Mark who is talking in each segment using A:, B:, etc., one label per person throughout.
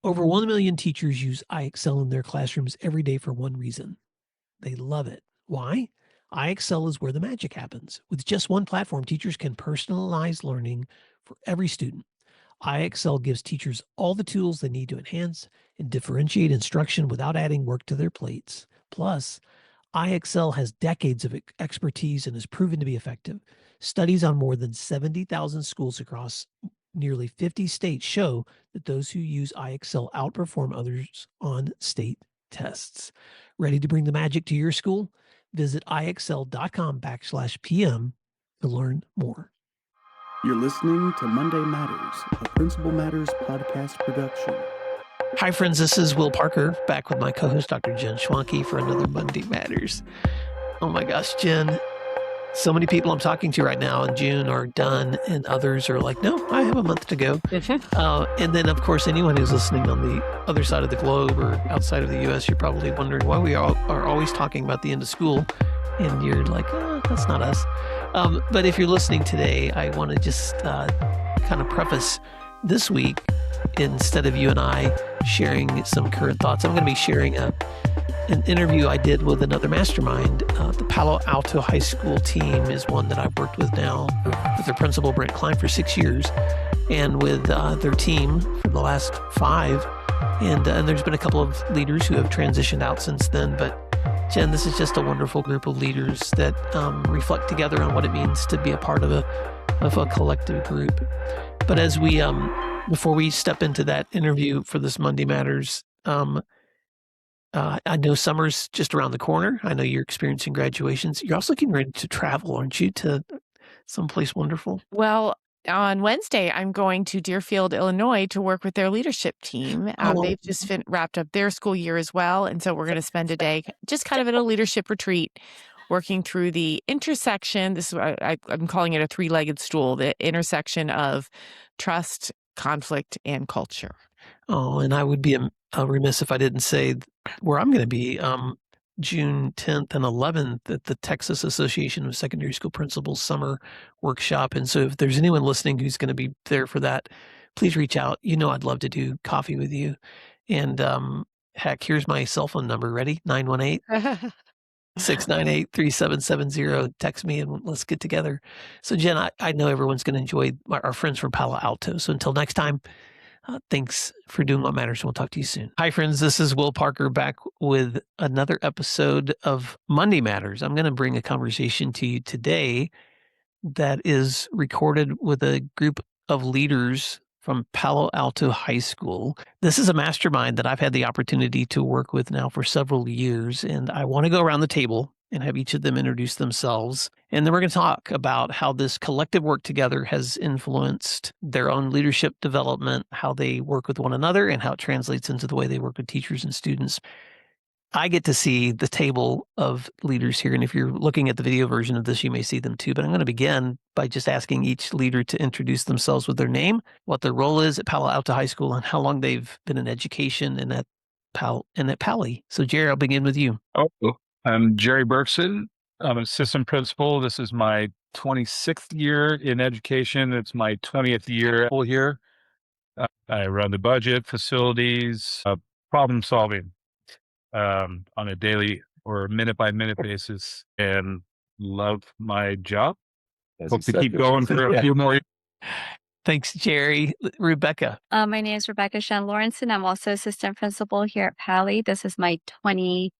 A: Over 1 million teachers use iExcel in their classrooms every day for one reason. They love it. Why? iExcel is where the magic happens. With just one platform, teachers can personalize learning for every student. iExcel gives teachers all the tools they need to enhance and differentiate instruction without adding work to their plates. Plus, iExcel has decades of expertise and has proven to be effective. Studies on more than 70,000 schools across nearly 50 states show that those who use iExcel outperform others on state tests. Ready to bring the magic to your school? Visit iexcel.com/PM to learn more.
B: You're listening to Monday Matters, a Principal Matters podcast production.
A: Hi, friends. This is Will Parker back with my co host, Dr. Jen Schwanke, for another Monday Matters. Oh my gosh, Jen. So many people I'm talking to right now in June are done, and others are like, no, I have a month to go. And then, of course, anyone who's listening on the other side of the globe or outside of the U.S., you're probably wondering why we are always talking about the end of school. And you're like, that's not us. But if you're listening today, I want to just kind of preface this week, instead of you and I sharing some current thoughts, I'm going to be sharing an interview I did with another mastermind. The Palo Alto High School team is one that I've worked with now with their principal, Brent Klein, for 6 years, and with their team for the last 5. And there's been a couple of leaders who have transitioned out since then. But Jen, this is just a wonderful group of leaders that reflect together on what it means to be a part of a collective group. But as we before we step into that interview for this Monday Matters, I know summer's just around the corner. I know you're experiencing graduations. You're also getting ready to travel, aren't you, to someplace wonderful?
C: Well, on Wednesday, I'm going to Deerfield, Illinois to work with their leadership team.
A: Oh,
C: They've just wrapped up their school year as well. And so we're going to spend a day just kind of at a leadership retreat, working through the intersection. This is I'm calling it a 3-legged stool, the intersection of trust, conflict, and culture.
A: Oh, and I would be remiss if I didn't say where I'm going to be June 10th and 11th at the Texas Association of Secondary School Principals Summer Workshop. And so if there's anyone listening who's going to be there for that, please reach out. You know I'd love to do coffee with you. And heck, here's my cell phone number. Ready? 918-698-3770. Text me and let's get together. So Jen, I know everyone's going to enjoy our friends from Palo Alto. So until next time, thanks for doing what matters. We'll talk to you soon. Hi, friends. This is Will Parker back with another episode of Monday Matters. I'm going to bring a conversation to you today that is recorded with a group of leaders from Palo Alto High School. This is a mastermind that I've had the opportunity to work with now for several years, and I want to go around the table and have each of them introduce themselves. And then we're going to talk about how this collective work together has influenced their own leadership development, how they work with one another, and how it translates into the way they work with teachers and students. I get to see the table of leaders here. And if you're looking at the video version of this, you may see them too. But I'm going to begin by just asking each leader to introduce themselves with their name, what their role is at Palo Alto High School, and how long they've been in education and at Pali. So Jerry, I'll begin with you.
D: Oh, I'm Jerry Berkson. I'm an assistant principal. This is my 26th year in education. It's my 20th year here. I run the budget, facilities, problem solving on a daily or minute by minute basis, and love my job. Hope to keep going for a few more years.
A: Thanks, Jerry. Rebecca.
E: My name is Rebecca Shan Lawrenson. I'm also assistant principal here at Pali. This is my 26th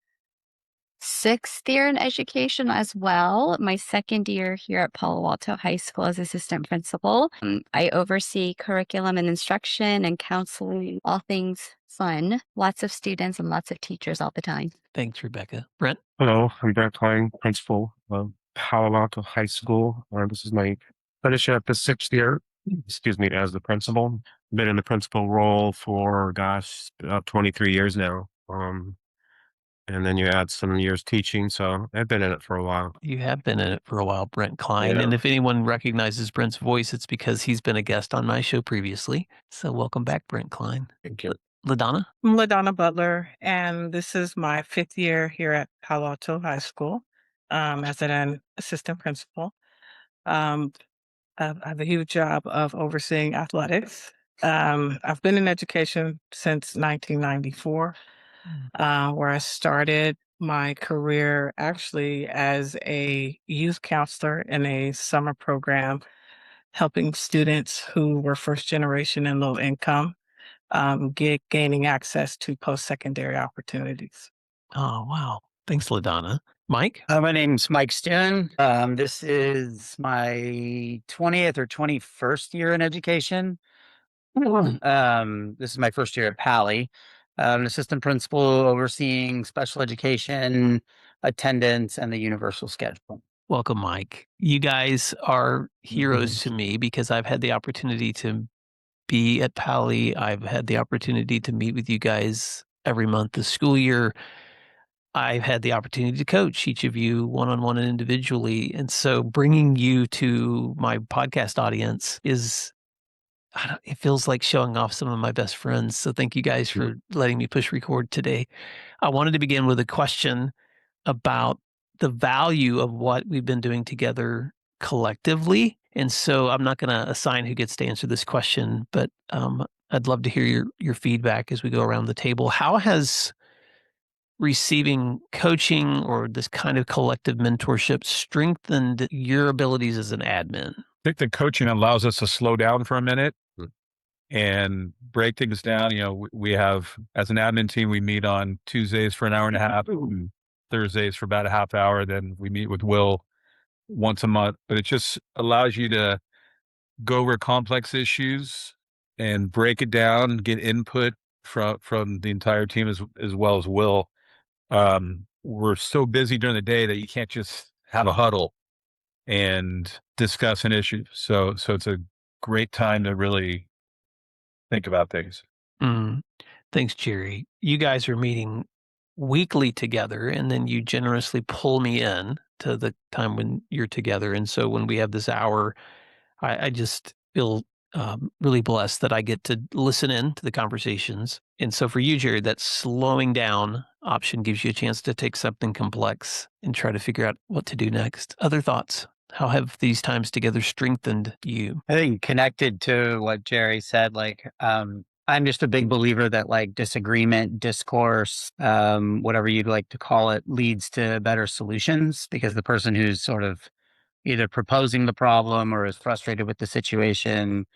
E: year in education as well. My second year here at Palo Alto High School as assistant principal. I oversee curriculum and instruction and counseling, all things fun. Lots of students and lots of teachers all the time.
A: Thanks, Rebecca. Brent.
F: Hello, I'm Brent Klein, principal of Palo Alto High School. This is my finishing up the 6th year, as the principal. Been in the principal role for, about 23 years now. And then you add some years teaching, so I've been in it for a while.
A: You have been in it for a while, Brent Klein. Yeah. And if anyone recognizes Brent's voice, it's because he's been a guest on my show previously. So welcome back, Brent Klein.
F: Thank you.
A: LaDonna?
G: I'm LaDonna Butler, and this is my 5th year here at Palo Alto High School as an assistant principal. I have a huge job of overseeing athletics, I've been in education since 1994, where I started my career actually as a youth counselor in a summer program, helping students who were first generation and low income gaining access to post secondary opportunities.
A: Oh, wow. Thanks, LaDonna. Mike?
H: My name's Mike Stone. This is my 20th or 21st year in education. This is my first year at Pally. I'm an assistant principal overseeing special education, attendance, and the universal schedule.
A: Welcome, Mike. You guys are heroes to me because I've had the opportunity to be at Pally. I've had the opportunity to meet with you guys every month this school year. I've had the opportunity to coach each of you one-on-one and individually. And so bringing you to my podcast audience is, it feels like showing off some of my best friends. So thank you guys for letting me push record today. I wanted to begin with a question about the value of what we've been doing together collectively. And so I'm not going to assign who gets to answer this question, but I'd love to hear your feedback as we go around the table. How has receiving coaching or this kind of collective mentorship strengthened your abilities as an admin?
D: I think the coaching allows us to slow down for a minute and break things down. You know, we have, as an admin team, we meet on Tuesdays for an hour and a half, and Thursdays for about a half hour. Then we meet with Will once a month, but it just allows you to go over complex issues and break it down, get input from the entire team as well as Will. We're so busy during the day that you can't just have a huddle and discuss an issue. So it's a great time to really think about things.
A: Thanks, Jerry. You guys are meeting weekly together, and then you generously pull me in to the time when you're together. And so when we have this hour, I just feel really blessed that I get to listen in to the conversations. And so for you, Jerry, that slowing down option gives you a chance to take something complex and try to figure out what to do next. Other thoughts? How have these times together strengthened you?
H: I think connected to what Jerry said, I'm just a big believer that disagreement, discourse, whatever you'd like to call it, leads to better solutions, because the person who's sort of either proposing the problem or is frustrated with the situation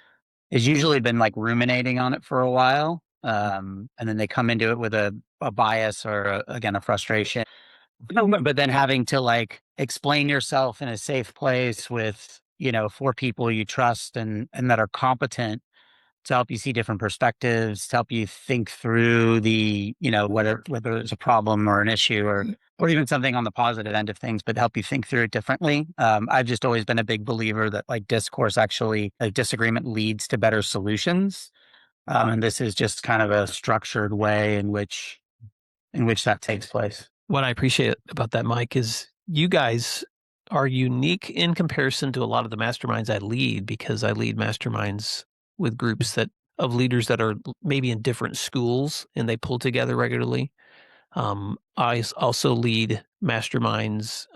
H: has usually been ruminating on it for a while. And then they come into it with a bias or again, a frustration. But then having to explain yourself in a safe place with, four people you trust and that are competent to help you see different perspectives, to help you think through whether it's a problem or an issue or even something on the positive end of things, but help you think through it differently. I've just always been a big believer that discourse actually, disagreement leads to better solutions. And this is just kind of a structured way in which that takes place.
A: What I appreciate about that, Mike, is you guys are unique in comparison to a lot of the masterminds I lead, because I lead masterminds with groups of leaders that are maybe in different schools and they pull together regularly. I also lead masterminds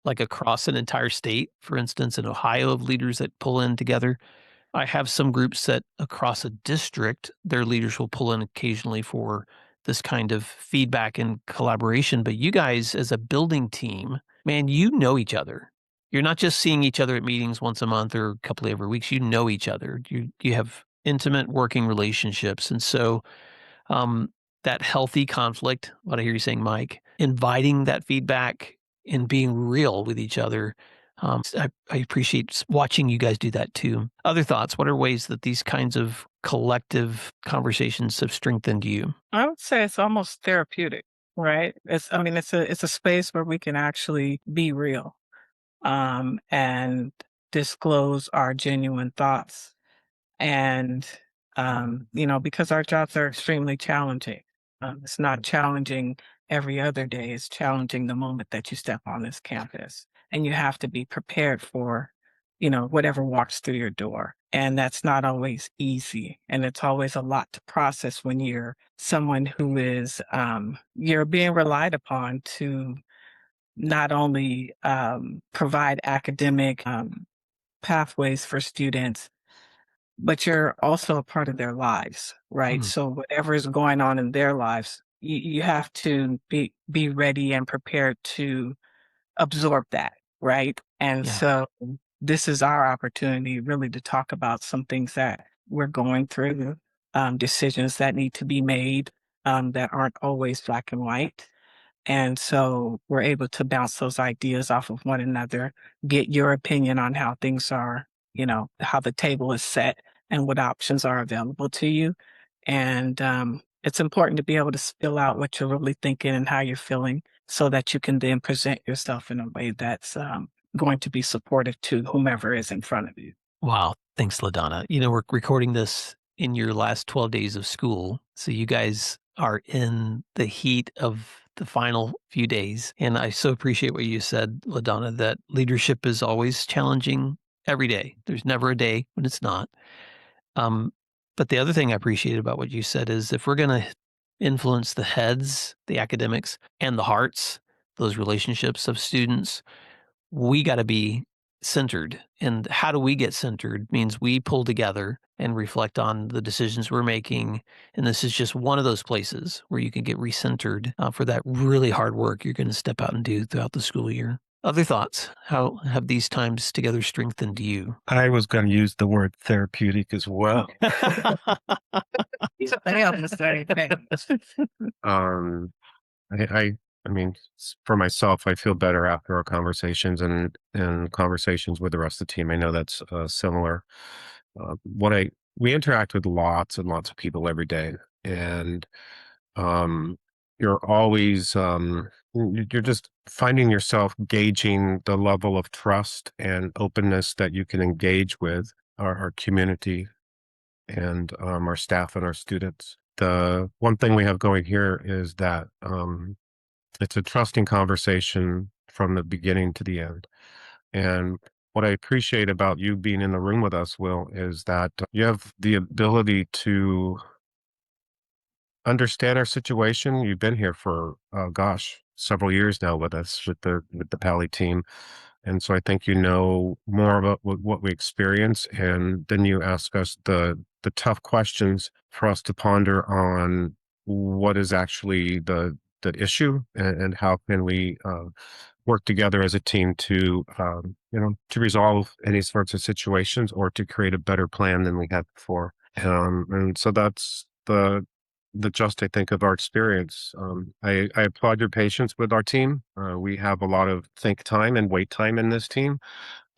A: across an entire state, for instance, in Ohio, of leaders that pull in together. I have some groups that across a district, their leaders will pull in occasionally for this kind of feedback and collaboration. But you guys, as a building team, man, you know each other. You're not just seeing each other at meetings once a month or a couple of every weeks. You know each other. You have intimate working relationships. And so that healthy conflict, what I hear you saying, Mike, inviting that feedback and being real with each other. I appreciate watching you guys do that too. Other thoughts? What are ways that these kinds of collective conversations have strengthened you?
G: I would say it's almost therapeutic, right? It's a space where we can actually be real, and disclose our genuine thoughts. And, because our jobs are extremely challenging. It's not challenging every other day. It's challenging the moment that you step on this campus, and you have to be prepared for, whatever walks through your door. And that's not always easy. And it's always a lot to process when you're someone who is, you're being relied upon to not only, provide academic, pathways for students, but you're also a part of their lives, right? So whatever is going on in their lives, you have to be ready and prepared to absorb that, right? And
A: Yeah.
G: so this is our opportunity really to talk about some things that we're going through, decisions that need to be made, that aren't always black and white. And so we're able to bounce those ideas off of one another, get your opinion on how things are, how the table is set and what options are available to you. And it's important to be able to spill out what you're really thinking and how you're feeling so that you can then present yourself in a way that's going to be supportive to whomever is in front of you.
A: Wow. Thanks, LaDonna. We're recording this in your last 12 days of school. So you guys are in the heat of the final few days. And I so appreciate what you said, LaDonna, that leadership is always challenging every day. There's never a day when it's not. But the other thing I appreciate about what you said is if we're going to influence the heads, the academics, and the hearts, those relationships of students, we got to be centered. And how do we get centered means we pull together and reflect on the decisions we're making. And this is just one of those places where you can get recentered for that really hard work you're going to step out and do throughout the school year. Other thoughts? How have these times together strengthened you?
F: I was going to use the word therapeutic as well. I mean, for myself, I feel better after our conversations and conversations with the rest of the team. I know that's similar. We interact with lots and lots of people every day, and um, you're always you're just finding yourself gauging the level of trust and openness that you can engage with our community and our staff and our students. The one thing we have going here is that it's a trusting conversation from the beginning to the end. And what I appreciate about you being in the room with us, Will, is that you have the ability to understand our situation. You've been here for, several years now with us with the Pally team. And so I think you know more about what we experience. And then you ask us the tough questions for us to ponder on what is actually the issue and how can we work together as a team to to resolve any sorts of situations or to create a better plan than we had before. And so that's the just I think of our experience. I applaud your patience with our team. We have a lot of think time and wait time in this team,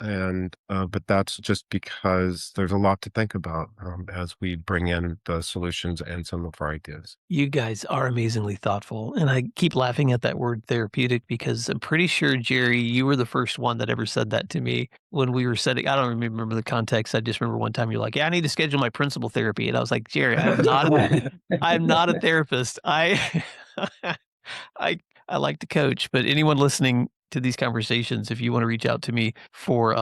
F: and but that's just because there's a lot to think about as we bring in the solutions and some of our ideas.
A: You guys are amazingly thoughtful. And I keep laughing at that word therapeutic because I'm pretty sure, Jerry, you were the first one that ever said that to me when we were setting. I don't remember the context. I just remember one time you're like, yeah, I need to schedule my principal therapy. And I was like, Jerry, I'm not a therapist. I I like to coach, but anyone listening to these conversations, if you want to reach out to me for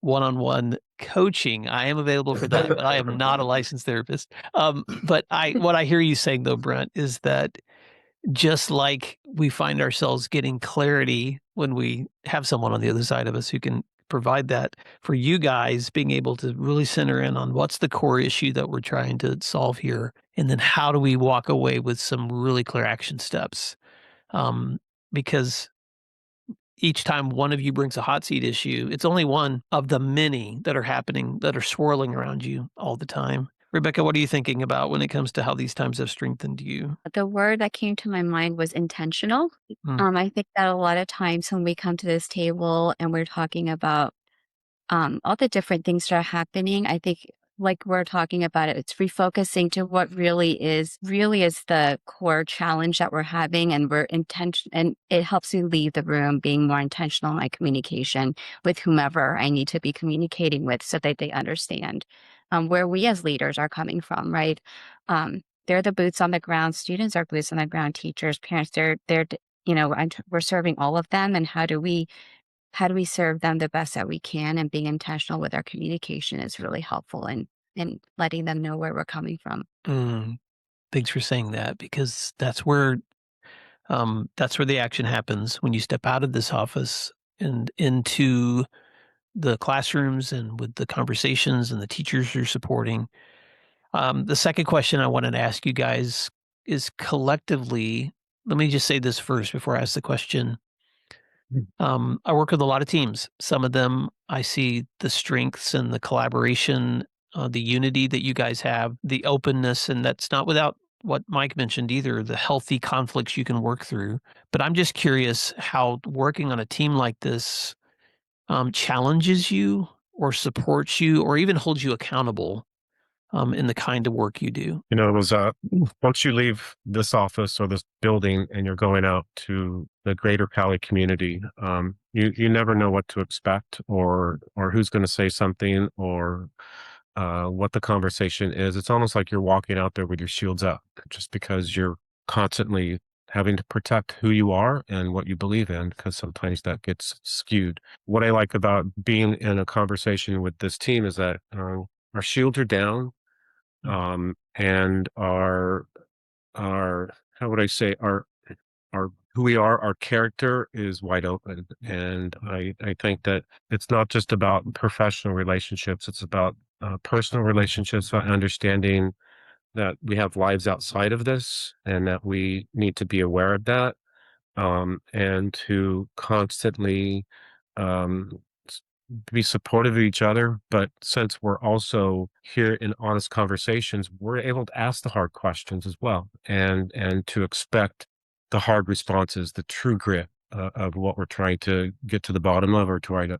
A: one-on-one coaching, I am available for that, but I am not a licensed therapist. But what I hear you saying though, Brent, is that just like we find ourselves getting clarity when we have someone on the other side of us who can provide that, for you guys being able to really center in on what's the core issue that we're trying to solve here, and then how do we walk away with some really clear action steps. Because each time one of you brings a hot seat issue, it's only one of the many that are happening, that are swirling around you all the time. Rebecca, what are you thinking about when it comes to how these times have strengthened you?
E: The word that came to my mind was intentional. I think that a lot of times when we come to this table and we're talking about all the different things that are happening, I think like we're talking about it, it's refocusing to what really is the core challenge that we're having, and we're intention, and it helps me leave the room being more intentional in my communication with whomever I need to be communicating with, so that they understand where we as leaders are coming from, right? They're the boots on the ground. Students are boots on the ground. Teachers, parents, we're serving all of them, and how do we serve them the best that we can, and being intentional with our communication is really helpful in letting them know where we're coming from.
A: Thanks for saying that, because that's where the action happens when you step out of this office and into the classrooms and with the conversations and the teachers you're supporting. The second question I wanted to ask you guys is collectively, let me just say this first before I ask the question. I work with a lot of teams. Some of them I see the strengths and the collaboration, the unity that you guys have, the openness, and that's not without what Mike mentioned either, the healthy conflicts you can work through. But I'm just curious how working on a team like this challenges you or supports you or even holds you accountable in the kind of work you do.
F: It was once you leave this office or this building and you're going out to the greater Cali community, you never know what to expect or who's going to say something or what the conversation is. It's almost like you're walking out there with your shields up, just because you're constantly having to protect who you are and what you believe in, because sometimes that gets skewed. What I like about being in a conversation with this team is that our shields are down, and our how would I say, our who we are, our character is wide open. And I think that it's not just about professional relationships, it's about personal relationships, about understanding that we have lives outside of this and that we need to be aware of that, and to constantly um, s- be supportive of each other. But since we're also here in honest conversations, we're able to ask the hard questions as well, and to expect the hard responses, the true grit of what we're trying to get to the bottom of or trying to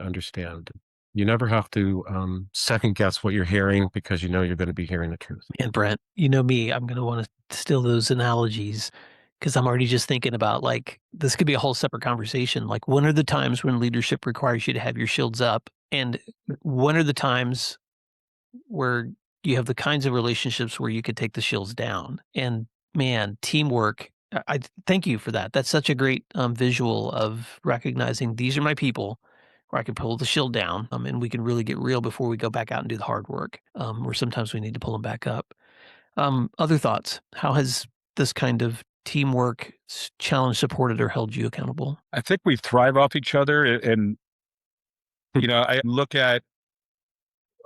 F: understand. You never have to second guess what you're hearing, because you know you're going to be hearing the truth.
A: And Brent, you know me, I'm going to want to steal those analogies because I'm already just thinking about like this could be a whole separate conversation. Like, when are the times when leadership requires you to have your shields up? And when are the times where you have the kinds of relationships where you could take the shields down? And man, teamwork. I thank you for that. That's such a great visual of recognizing these are my people where I can pull the shield down, and we can really get real before we go back out and do the hard work, where sometimes we need to pull them back up. Other thoughts? How has this kind of teamwork challenge supported or held you accountable?
D: I think we thrive off each other. And, I look at,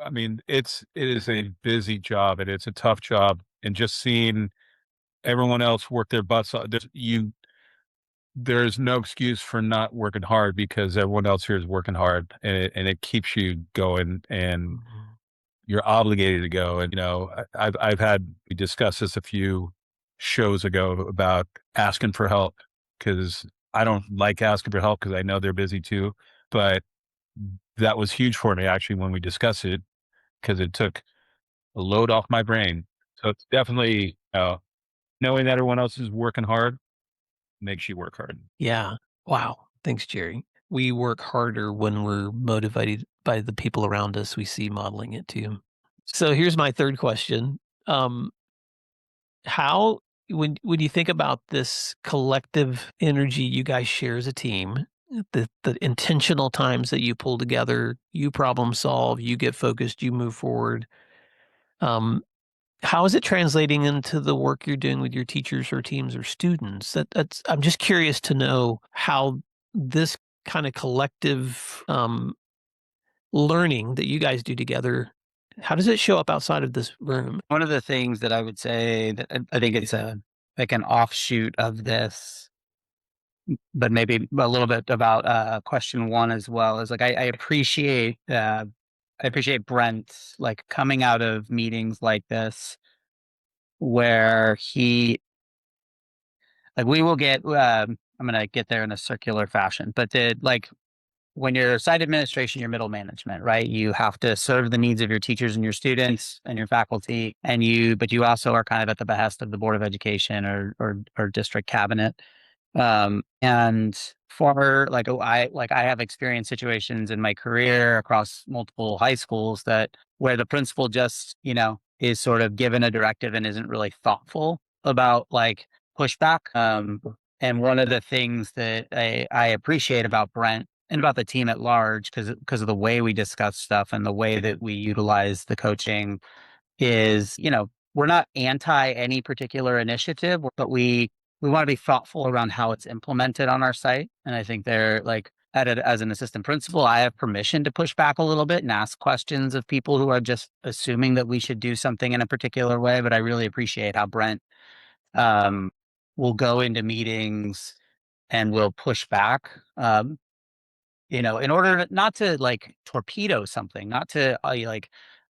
D: I mean, it is a busy job and it's a tough job. And just seeing everyone else work their butts off, there's no excuse for not working hard because everyone else here is working hard, and it keeps you going, and you're obligated to go. And, we discussed this a few shows ago about asking for help, because I don't like asking for help because I know they're busy too. But that was huge for me actually when we discussed it, because it took a load off my brain. So it's definitely, knowing that everyone else is working hard makes you work hard.
A: Yeah. Wow. Thanks, Jerry. We work harder when we're motivated by the people around us we see modeling it too. So here's my third question. How, when you think about this collective energy you guys share as a team, the intentional times that you pull together, you problem solve, you get focused, you move forward. How is it translating into the work you're doing with your teachers or teams or students? That's I'm just curious to know how this kind of collective learning that you guys do together, how does it show up outside of this room?
H: One of the things that I would say that I think it's like an offshoot of this, but maybe a little bit about question one as well, is like I appreciate Brent like coming out of meetings like this where he like we will get I'm gonna get there in a circular fashion, but when you're site administration, you're middle management, right? You have to serve the needs of your teachers and your students and your faculty, but you also are kind of at the behest of the Board of Education or district cabinet. And for I have experienced situations in my career across multiple high schools where the principal just, is sort of given a directive and isn't really thoughtful about like pushback. And one of the things that I appreciate about Brent and about the team at large, because of the way we discuss stuff and the way that we utilize the coaching is, we're not anti any particular initiative, but we want to be thoughtful around how it's implemented on our site. And I think as an assistant principal, I have permission to push back a little bit and ask questions of people who are just assuming that we should do something in a particular way. But I really appreciate how Brent will go into meetings and will push back. In order not to like torpedo something, not to like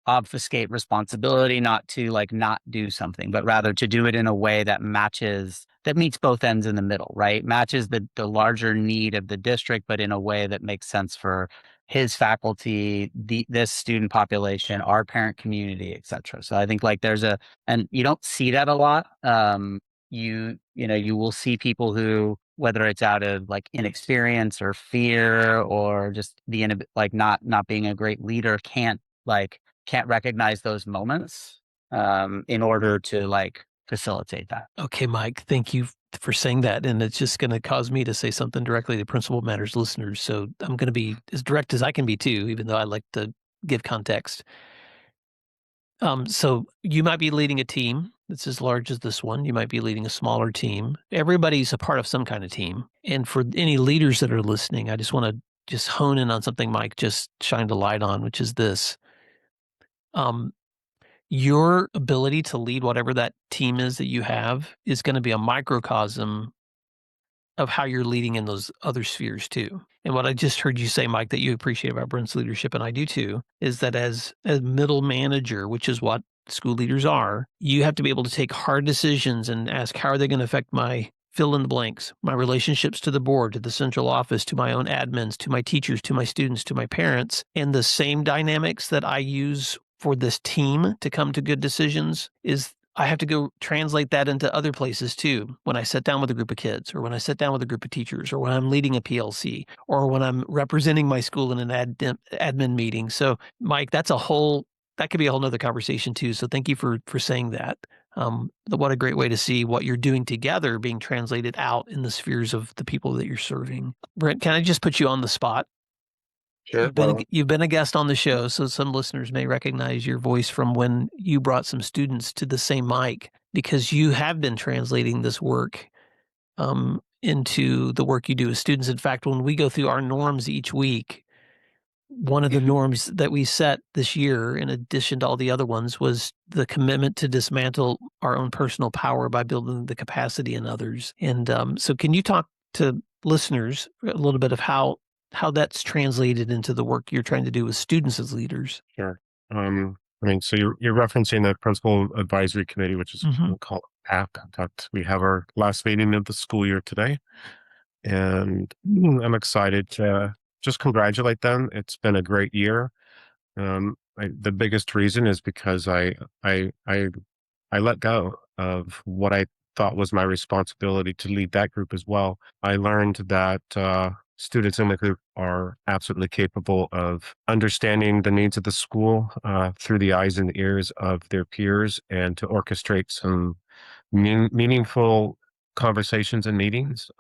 H: obfuscate responsibility, not to like not do something, but rather to do it in a way that meets both ends in the middle, right? Matches the larger need of the district, but in a way that makes sense for his faculty, this student population, our parent community, et cetera. So I think like and you don't see that a lot. You will see people who, whether it's out of like inexperience or fear or just like not being a great leader, can't recognize those moments in order to like facilitate that.
A: Okay, Mike, thank you for saying that. And it's just going to cause me to say something directly to Principal Matters listeners. So I'm going to be as direct as I can be too, even though I like to give context. So you might be leading a team that's as large as this one. You might be leading a smaller team. Everybody's a part of some kind of team. And for any leaders that are listening, I just want to just hone in on something Mike just shined a light on, which is this. Your ability to lead whatever that team is that you have is going to be a microcosm of how you're leading in those other spheres too. And what I just heard you say, Mike, that you appreciate about Brent's leadership, and I do too, is that as a middle manager, which is what school leaders are, you have to be able to take hard decisions and ask, how are they going to affect my fill in the blanks, my relationships to the board, to the central office, to my own admins, to my teachers, to my students, to my parents, and the same dynamics that I use for this team to come to good decisions is I have to go translate that into other places too. When I sit down with a group of kids, or when I sit down with a group of teachers, or when I'm leading a PLC, or when I'm representing my school in an admin meeting. So Mike, that could be a whole nother conversation too. So thank you for saying that. What a great way to see what you're doing together being translated out in the spheres of the people that you're serving. Brent, can I just put you on the spot?
F: Sure.
A: You've been a guest on the show, so some listeners may recognize your voice from when you brought some students to the same mic, because you have been translating this work into the work you do with students. In fact, when we go through our norms each week, one of the norms that we set this year, in addition to all the other ones, was the commitment to dismantle our own personal power by building the capacity in others. And so can you talk to listeners a little bit of how that's translated into the work you're trying to do with students as leaders?
F: Sure. So you're referencing the Principal Advisory Committee, which is we'll call it PAC. In fact, we have our last meeting of the school year today, and I'm excited to just congratulate them. It's been a great year. The biggest reason is because I let go of what I thought was my responsibility to lead that group as well. I learned that students in the group are absolutely capable of understanding the needs of the school through the eyes and ears of their peers, and to orchestrate some meaningful conversations and meetings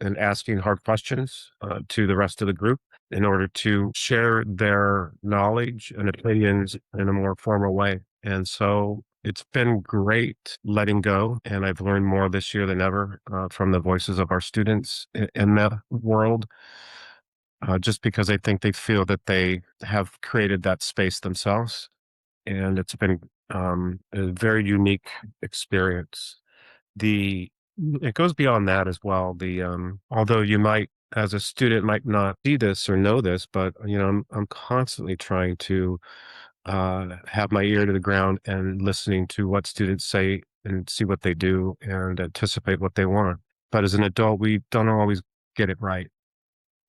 F: and asking hard questions to the rest of the group in order to share their knowledge and opinions in a more formal way. And so it's been great letting go, and I've learned more this year than ever from the voices of our students in that world, just because I think they feel that they have created that space themselves. And it's been a very unique experience. It goes beyond that as well. Although you might, as a student, might not see this or know this, but I'm constantly trying to have my ear to the ground and listening to what students say and see what they do and anticipate what they want. But as an adult, we don't always get it right.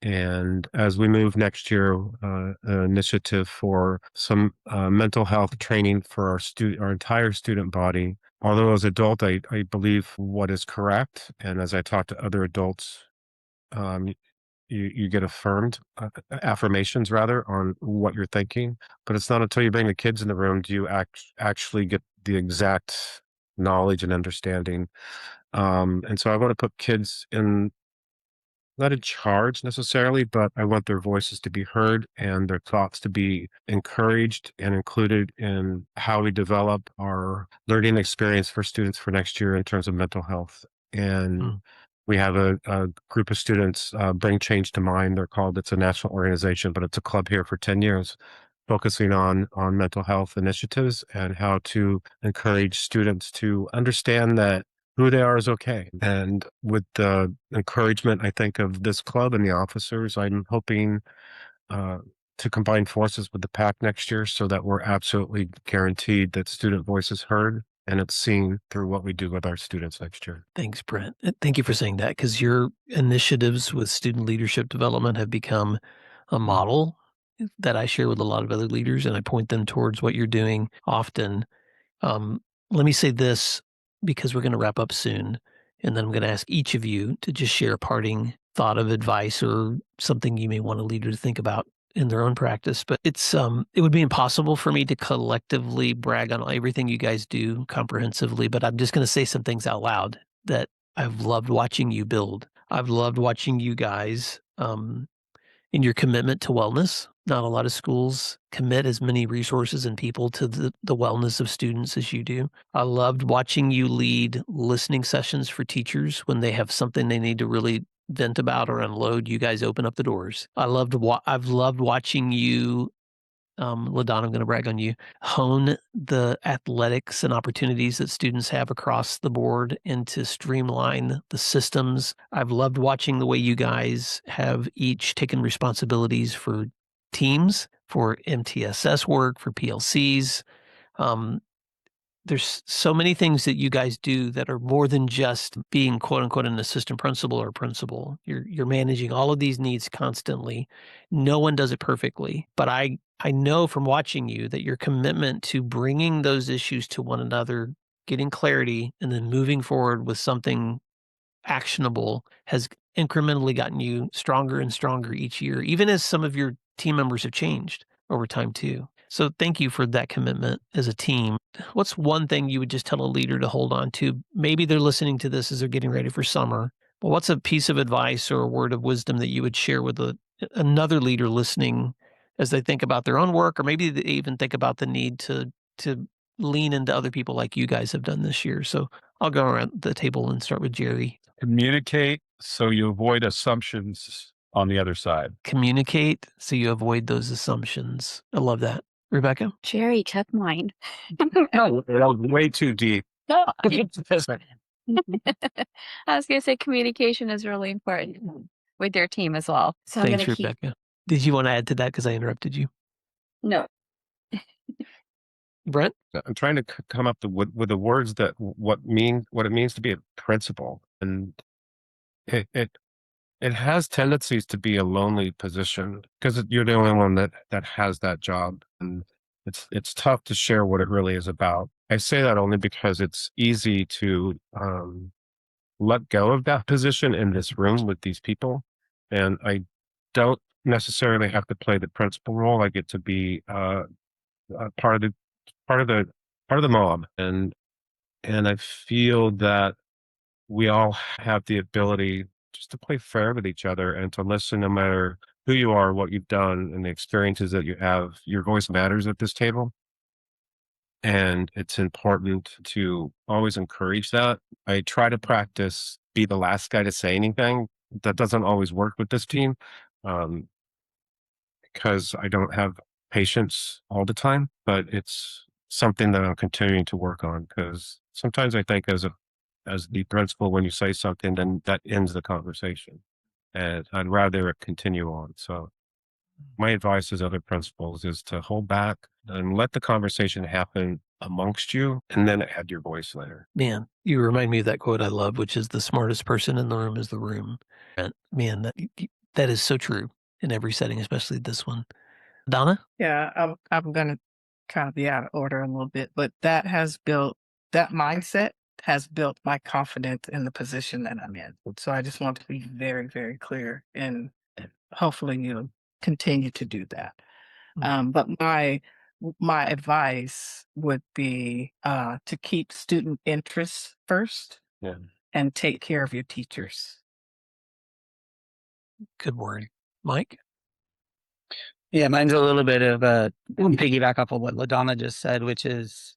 F: And as we move next year, an initiative for some mental health training for our entire student body. Although as an adult, I believe what is correct. And as I talk to other adults, you get affirmations rather, on what you're thinking. But it's not until you bring the kids in the room do you actually get the exact knowledge and understanding. And so I want to put kids in, not in charge necessarily, but I want their voices to be heard and their thoughts to be encouraged and included in how we develop our learning experience for students for next year in terms of mental health. And We have a group of students, Bring Change to Mind. They're called, it's a national organization, but it's a club here for 10 years, focusing on mental health initiatives and how to encourage students to understand that who they are is okay. And with the encouragement, I think, of this club and the officers, I'm hoping uh, to combine forces with the PAC next year so that we're absolutely guaranteed that student voice is heard and it's seen through what we do with our students next year.
A: Thanks, Brent. Thank you for saying that, because your initiatives with student leadership development have become a model that I share with a lot of other leaders, and I point them towards what you're doing often. Let me say this, because we're going to wrap up soon, and then I'm going to ask each of you to just share a parting thought of advice or something you may want a leader to think about in their own practice. But it would be impossible for me to collectively brag on everything you guys do comprehensively, but I'm just going to say some things out loud that I've loved watching you build. I've loved watching you guys in your commitment to wellness. Not a lot of schools commit as many resources and people to the wellness of students as you do. I loved watching you lead listening sessions for teachers when they have something they need to really vent about or unload. You guys open up the doors. I've loved watching you, LaDonna, I'm going to brag on you, hone the athletics and opportunities that students have across the board and to streamline the systems. I've loved watching the way you guys have each taken responsibilities for teams, for MTSS work, for PLCs. There's so many things that you guys do that are more than just being quote unquote an assistant principal or principal. You're managing all of these needs constantly. No one does it perfectly, but I know from watching you that your commitment to bringing those issues to one another, getting clarity, and then moving forward with something actionable has incrementally gotten you stronger and stronger each year, even as some of your team members have changed over time too. So thank you for that commitment as a team. What's one thing you would just tell a leader to hold on to? Maybe they're listening to this as they're getting ready for summer, but what's a piece of advice or a word of wisdom that you would share with another leader listening as they think about their own work, or maybe they even think about the need to lean into other people like you guys have done this year? So I'll go around the table and start with Jerry.
D: Communicate so you avoid assumptions on the other side.
A: Communicate so you avoid those assumptions. I love that. Rebecca?
E: Jerry took mine.
F: Oh, that was way too deep.
E: No. I was going to say communication is really important with your team as well. So I'm
A: Thanks,
E: going to keep.
A: Rebecca. Did you want to add to that because I interrupted you?
E: No.
A: Brent?
F: I'm trying to come up with the words that what it means to be a principal, and it has tendencies to be a lonely position because you're the only one that has that job, and it's tough to share what it really is about. I say that only because it's easy to let go of that position in this room with these people, and I don't necessarily have to play the principal role. I get to be part of the part of the part of the mob, and I feel that we all have the ability just to play fair with each other and to listen no matter who you are, what you've done, and the experiences that you have. Your voice matters at this table. And it's important to always encourage that. I try to practice be the last guy to say anything. That doesn't always work with this team um, because I don't have patience all the time, but it's something that I'm continuing to work on because sometimes I think as the principal, when you say something, then that ends the conversation. And I'd rather it continue on. So my advice as other principals is to hold back and let the conversation happen amongst you and then add your voice later.
A: Man, you remind me of that quote I love, which is the smartest person in the room is the room. And man, that is so true in every setting, especially this one. Donna?
G: Yeah, I'm gonna kind of be out of order a little bit, but that mindset has built my confidence in the position that I'm in. So I just want to be very, very clear, and hopefully you'll continue to do that. But my advice would be to keep student interests first,
F: Yeah.
G: and take care of your teachers.
A: Good word. Mike?
H: Yeah, mine's a little bit of a piggyback off of what LaDonna just said, which is,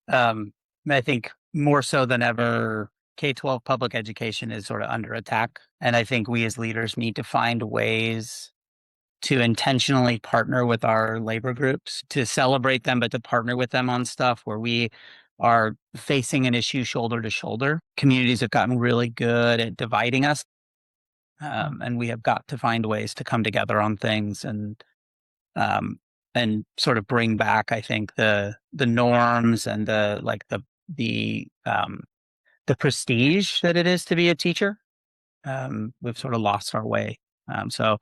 H: I think more so than ever, K-12 public education is sort of under attack. And I think we as leaders need to find ways to intentionally partner with our labor groups, to celebrate them, but to partner with them on stuff where we are facing an issue shoulder to shoulder. Communities have gotten really good at dividing us. And we have got to find ways to come together on things and sort of bring back, I think, the norms and the prestige that it is to be a teacher. We've sort of lost our way. So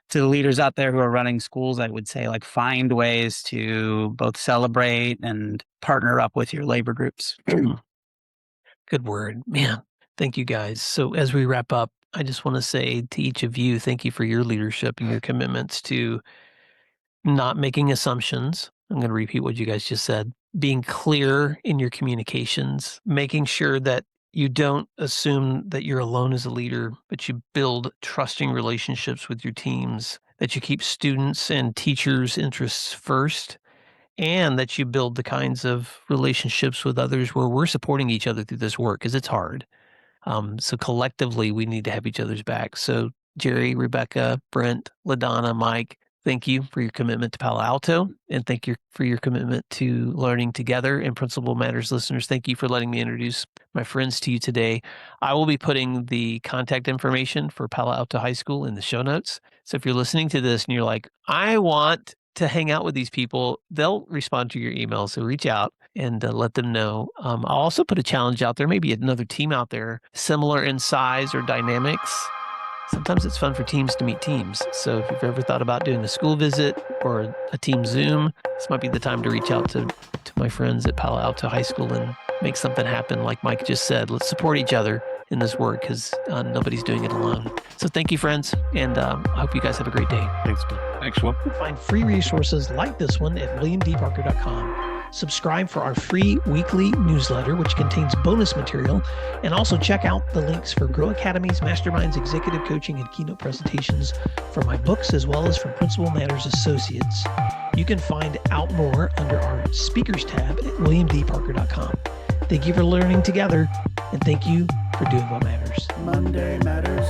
H: to the leaders out there who are running schools, I would say, like, find ways to both celebrate and partner up with your labor groups.
A: Good word, man. Thank you, guys. So as we wrap up, I just want to say to each of you, thank you for your leadership and your commitments to not making assumptions. I'm going to repeat what you guys just said. Being clear in your communications, making sure that you don't assume that you're alone as a leader, but you build trusting relationships with your teams, that you keep students and teachers' interests first, and that you build the kinds of relationships with others where we're supporting each other through this work, because it's hard. So collectively, we need to have each other's back. So Jerry, Rebecca, Brent, LaDonna, Mike, thank you for your commitment to Palo Alto, and thank you for your commitment to learning together. And Principal Matters listeners, thank you for letting me introduce my friends to you today. I will be putting the contact information for Palo Alto High School in the show notes. So if you're listening to this and you're like, I want to hang out with these people, they'll respond to your email. So reach out and let them know. I'll also put a challenge out there, maybe another team out there, similar in size or dynamics. Sometimes it's fun for teams to meet teams. So if you've ever thought about doing a school visit or a team Zoom, this might be the time to reach out to my friends at Palo Alto High School and make something happen. Like Mike just said, let's support each other in this work, because nobody's doing it alone. So thank you, friends, and I hope you guys have a great day.
F: Thanks.
D: Thanks, Will.
A: Find free resources like this one at williamdparker.com. Subscribe for our free weekly newsletter, which contains bonus material, and also check out the links for Grow Academy's masterminds, executive coaching, and keynote presentations for my books, as well as from Principal Matters Associates. You can find out more under our speakers tab at williamdparker.com. Thank you for learning together, and thank you for doing what matters.
B: Monday Matters.